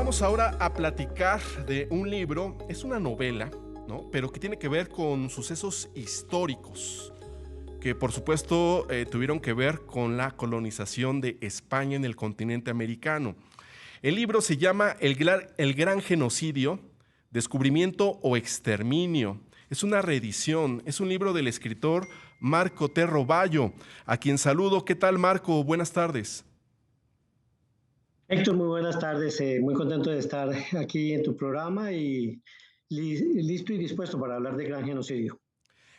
Vamos ahora a platicar de un libro, es una novela, ¿no? Pero que tiene que ver con sucesos históricos, que por supuesto tuvieron que ver con la colonización de España en el continente americano. El libro se llama El Gran Genocidio, Descubrimiento o Exterminio. Es una reedición, es un libro del escritor Marco Terro Bayo, a quien saludo. ¿Qué tal, Marco? Buenas tardes. Héctor, muy buenas tardes. Muy contento de estar aquí en tu programa y listo y dispuesto para hablar de gran genocidio.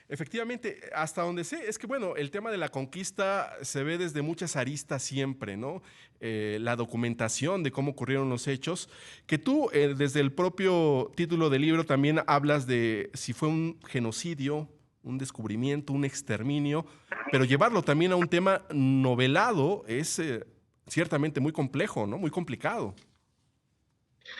Efectivamente, hasta donde sé, es que bueno, el tema de la conquista se ve desde muchas aristas siempre, ¿no? La documentación de cómo ocurrieron los hechos, que tú desde el propio título del libro también hablas de si fue un genocidio, un descubrimiento, un exterminio, pero llevarlo también a un tema novelado es ciertamente muy complejo, ¿no? Muy complicado.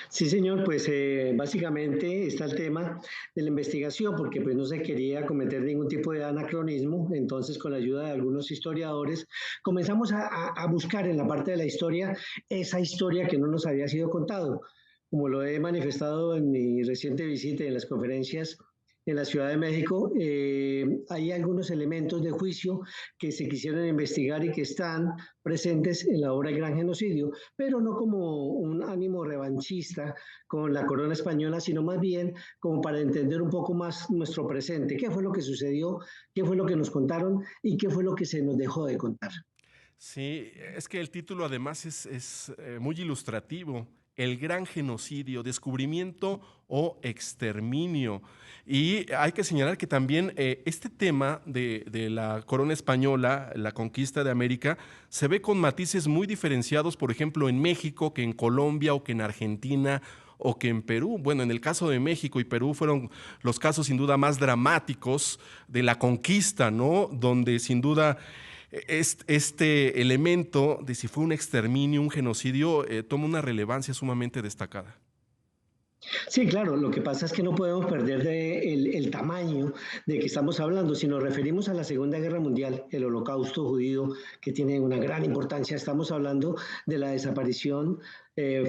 Sí, señor, pues básicamente está el tema de la investigación, porque pues no se quería cometer ningún tipo de anacronismo. Entonces, con la ayuda de algunos historiadores, comenzamos a buscar en la parte de la historia esa historia que no nos había sido contado. Como lo he manifestado en mi reciente visita y en las conferencias en la Ciudad de México, hay algunos elementos de juicio que se quisieron investigar y que están presentes en la obra El Gran Genocidio, pero no como un ánimo revanchista con la corona española, sino más bien como para entender un poco más nuestro presente, qué fue lo que sucedió, qué fue lo que nos contaron y qué fue lo que se nos dejó de contar. Sí, es que el título además es muy ilustrativo. El gran genocidio, descubrimiento o exterminio. Y hay que señalar que también este tema de la corona española, la conquista de América, se ve con matices muy diferenciados, por ejemplo, en México, que en Colombia o que en Argentina o que en Perú. Bueno, en el caso de México y Perú fueron los casos sin duda más dramáticos de la conquista, ¿no? Donde sin duda este elemento de si fue un exterminio, un genocidio, toma una relevancia sumamente destacada. Sí, claro, lo que pasa es que no podemos perder el tamaño de que estamos hablando. Si nos referimos a la Segunda Guerra Mundial, el Holocausto judío, que tiene una gran importancia, estamos hablando de la desaparición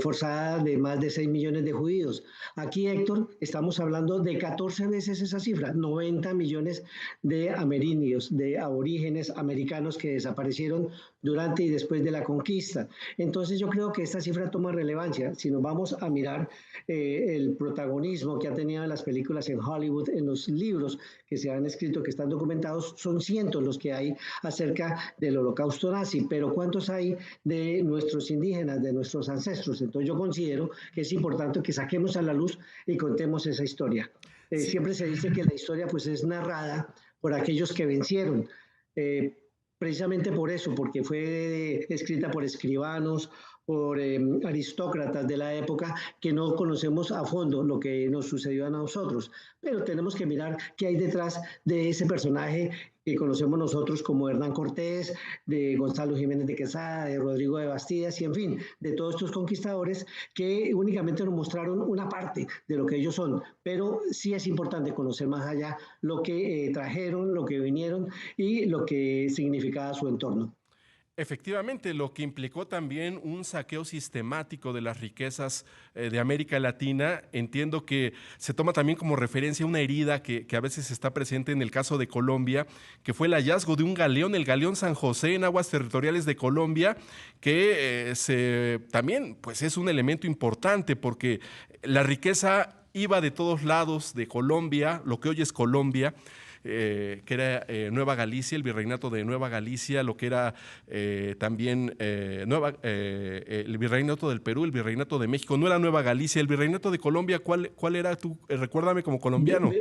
forzada de más de 6 millones de judíos. Aquí, Héctor, estamos hablando de 14 veces esa cifra, 90 millones de amerindios, de aborígenes americanos que desaparecieron durante y después de la conquista. Entonces yo creo que esta cifra toma relevancia. Si nos vamos a mirar el protagonismo que ha tenido en las películas en Hollywood, en los libros que se han escrito, que están documentados, son cientos los que hay acerca del holocausto nazi, pero ¿cuántos hay de nuestros indígenas, de nuestros ancestros? Entonces yo considero que es importante que saquemos a la luz y contemos esa historia. Sí, Siempre se dice que la historia pues es narrada por aquellos que vencieron. Eh, Precisamente por eso, porque fue escrita por escribanos, por aristócratas de la época que no conocemos a fondo lo que nos sucedió a nosotros, pero tenemos que mirar qué hay detrás de ese personaje que conocemos nosotros como Hernán Cortés, de Gonzalo Jiménez de Quesada, de Rodrigo de Bastidas y en fin, de todos estos conquistadores que únicamente nos mostraron una parte de lo que ellos son, pero sí es importante conocer más allá lo que trajeron, lo que vinieron y lo que significaba su entorno. efectivamente, lo que implicó también un saqueo sistemático de las riquezas de América Latina, entiendo que se toma también como referencia una herida que a veces está presente en el caso de Colombia, que fue el hallazgo de un galeón, el galeón San José en aguas territoriales de Colombia, que también pues es un elemento importante porque la riqueza iba de todos lados de Colombia, lo que hoy es Colombia, que era Nueva Galicia, el virreinato de Nueva Galicia, lo que era también el virreinato del Perú, el virreinato de México, no era Nueva Galicia, el virreinato de Colombia, ¿cuál era tú? Recuérdame como colombiano.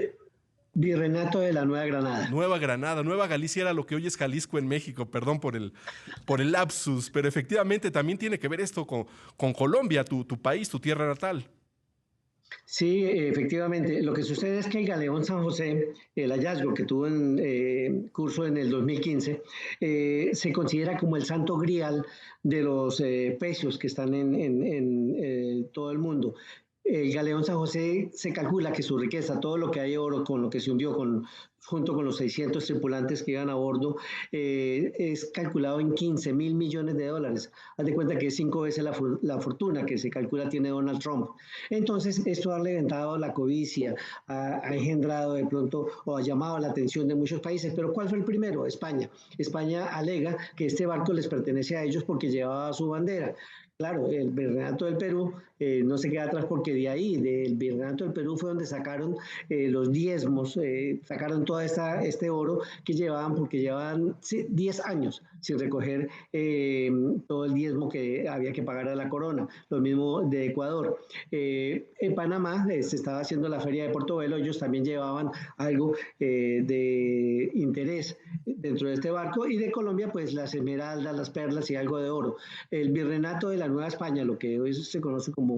Virreinato de la Nueva Granada. Nueva Granada, Nueva Galicia era lo que hoy es Jalisco en México, perdón por el lapsus, pero efectivamente también tiene que ver esto con Colombia, tu país, tu tierra natal. Sí, efectivamente. Lo que sucede es que el Galeón San José, el hallazgo que tuvo en curso en el 2015, se considera como el santo grial de los pecios que están en todo el mundo. el galeón San José se calcula que su riqueza, todo lo que hay de oro, con lo que se hundió, junto con los 600 tripulantes que iban a bordo, es calculado en 15.000 millones de dólares. Haz de cuenta que es 5 veces la fortuna que se calcula tiene Donald Trump. Entonces, esto ha levantado la codicia, ha engendrado de pronto o ha llamado la atención de muchos países. Pero ¿cuál fue el primero? España. España alega que este barco les pertenece a ellos porque llevaba su bandera. Claro, el Virreinato del Perú no se queda atrás porque de ahí, del Virreinato del Perú fue donde sacaron los diezmos, sacaron todo este oro que llevaban, porque llevaban 10 años sin recoger todo el diezmo que había que pagar a la corona. Lo mismo de Ecuador. En Panamá se estaba haciendo la feria de Portobelo, ellos también llevaban algo de interés dentro de este barco, y de Colombia pues las esmeraldas, las perlas y algo de oro. El Virreinato de la Nueva España, lo que hoy se conoce como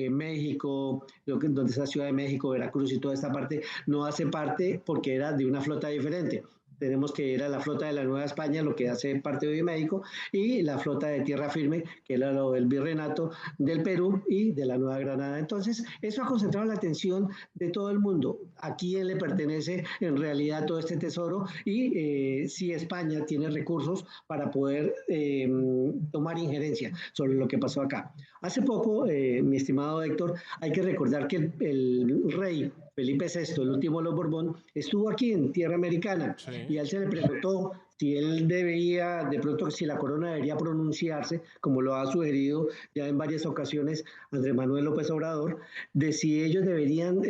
México, donde está Ciudad de México, Veracruz y toda esta parte, no hace parte porque era de una flota diferente. Tenemos que ir a la flota de la Nueva España, lo que hace parte de México, y la flota de tierra firme, que era lo del Virreinato del Perú y de la Nueva Granada. Entonces, eso ha concentrado la atención de todo el mundo. ¿A quién le pertenece en realidad todo este tesoro? Y si España tiene recursos para poder tomar injerencia sobre lo que pasó acá. Hace poco, mi estimado Héctor, hay que recordar que el rey Felipe VI, el último de los Borbón, estuvo aquí en tierra americana, Sí. y a él se le preguntó si él debía, de pronto, si la corona debería pronunciarse, como lo ha sugerido ya en varias ocasiones Andrés Manuel López Obrador, de si ellos deberían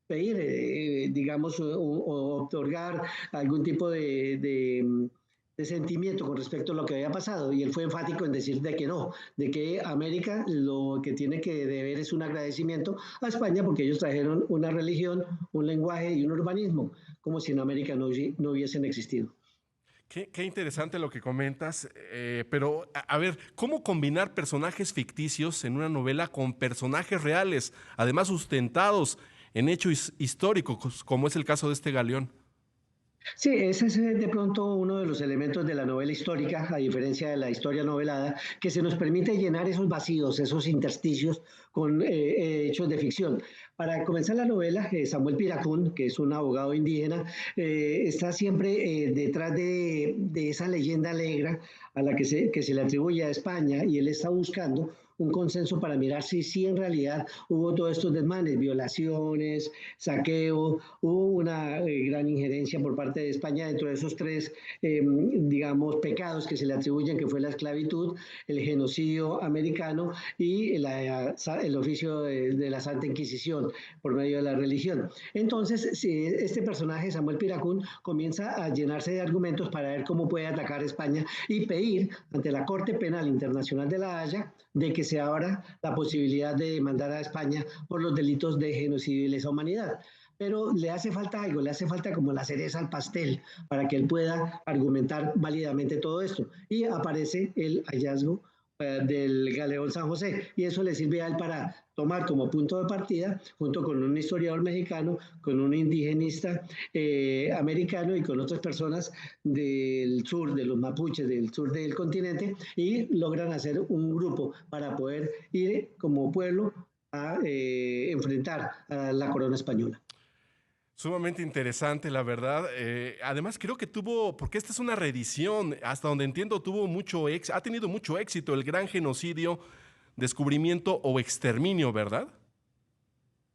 pedir, digamos, o otorgar algún tipo de sentimiento con respecto a lo que había pasado, y él fue enfático en decir de que no, de que América lo que tiene que deber es un agradecimiento a España porque ellos trajeron una religión, un lenguaje y un urbanismo, como si en América no hubiesen existido. Qué interesante lo que comentas, pero a ver, ¿cómo combinar personajes ficticios en una novela con personajes reales, además sustentados en hechos históricos, como es el caso de este galeón? Sí, ese es de pronto uno de los elementos de la novela histórica, a diferencia de la historia novelada, que se nos permite llenar esos vacíos, esos intersticios con hechos de ficción. Para comenzar la novela, Samuel Piracún, que es un abogado indígena, está siempre detrás de esa leyenda negra a la que se le atribuye a España, y él está buscando un consenso para mirar si en realidad hubo todos estos desmanes, violaciones, saqueo, hubo una gran injerencia por parte de España dentro de esos tres, digamos, pecados que se le atribuyen, que fue la esclavitud, el genocidio americano y el oficio de la Santa Inquisición por medio de la religión. Entonces, si este personaje, Samuel Piracún, comienza a llenarse de argumentos para ver cómo puede atacar España y pedir ante la Corte Penal Internacional de la Haya de que se abra la posibilidad de demandar a España por los delitos de genocidio y lesa humanidad. Pero le hace falta algo, le hace falta como la cereza al pastel para que él pueda argumentar válidamente todo esto. Y aparece el hallazgo del galeón San José, y eso le sirve a él para tomar como punto de partida, junto con un historiador mexicano, con un indigenista americano y con otras personas del sur, de los mapuches del sur del continente, y logran hacer un grupo para poder ir como pueblo a enfrentar a la corona española. Sumamente interesante, la verdad. Además, creo que tuvo, porque esta es una reedición, hasta donde entiendo, ha tenido mucho éxito el gran genocidio, descubrimiento o exterminio, ¿verdad?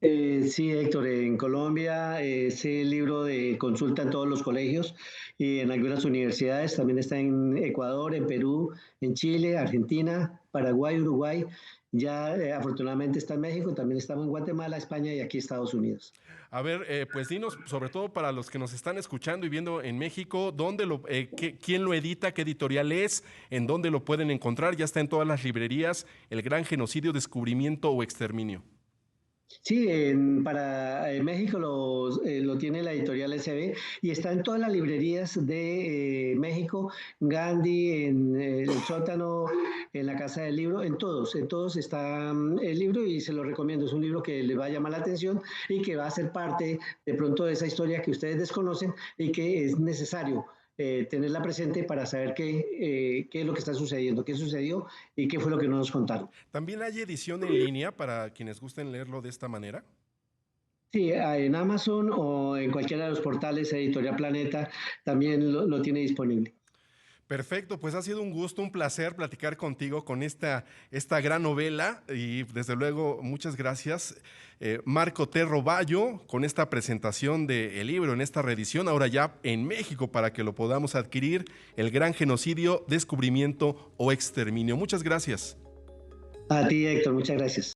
Sí, Héctor, en Colombia ese libro de consulta en todos los colegios y en algunas universidades, también está en Ecuador, en Perú, en Chile, Argentina, Paraguay, Uruguay, ya afortunadamente está en México, también estamos en Guatemala, España y aquí Estados Unidos. A ver, pues dinos, sobre todo para los que nos están escuchando y viendo en México, quién lo edita, qué editorial es, en dónde lo pueden encontrar. Ya está en todas las librerías, El Gran Genocidio, Descubrimiento o Exterminio. Sí, para México lo tiene la editorial SB y está en todas las librerías de México, Gandhi, en el sótano, en la Casa del Libro, en todos está el libro, y se lo recomiendo. Es un libro que les va a llamar la atención y que va a ser parte de pronto de esa historia que ustedes desconocen y que es necesario tenerla presente para saber qué es lo que está sucediendo, qué sucedió y qué fue lo que no nos contaron. ¿También hay edición en línea para quienes gusten leerlo de esta manera? Sí, en Amazon o en cualquiera de los portales Editorial Planeta también lo tiene disponible. Perfecto, pues ha sido un gusto, un placer platicar contigo con esta gran novela y desde luego muchas gracias, Marco T. Roballo, con esta presentación del libro en esta reedición, ahora ya en México para que lo podamos adquirir, El Gran Genocidio, Descubrimiento o Exterminio. Muchas gracias. A ti, Héctor, muchas gracias.